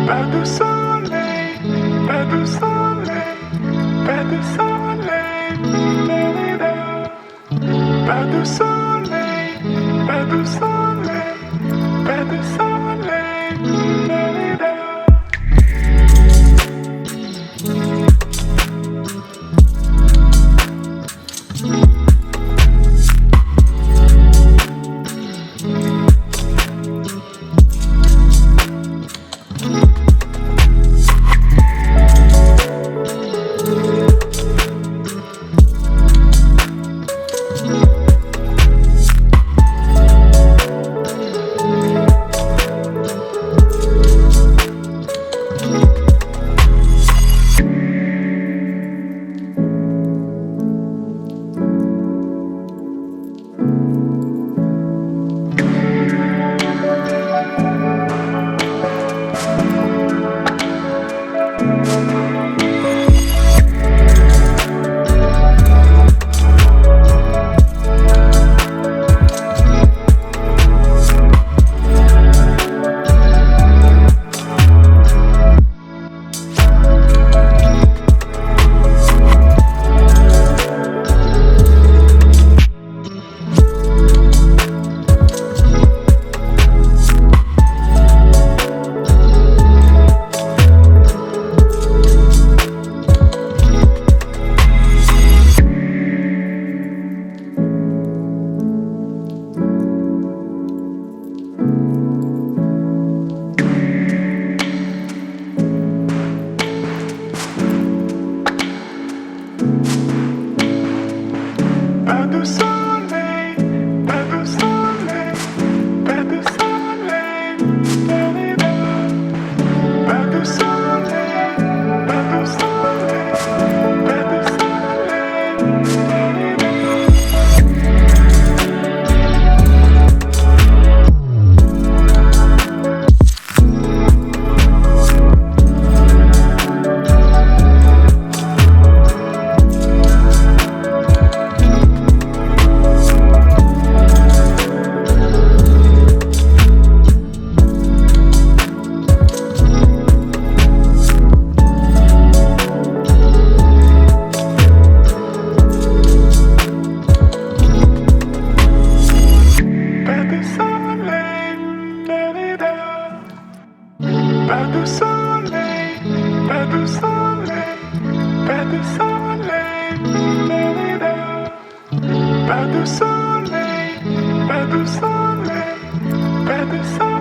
Pas de soleil, pas de soleil, pas de soleil, da-da-da. Pas de soleil, pas de soleil, pas de soleil, da-da-da. Pas de soleil, pas de soleil, pas de soleil, da-da-da. Pas de soleil, pas de soleil, pas de soleil, pas de soleil, pas de soleil, pas de soleil, da-da-da. Pas de soleil, pas de soleil, pas de soleil.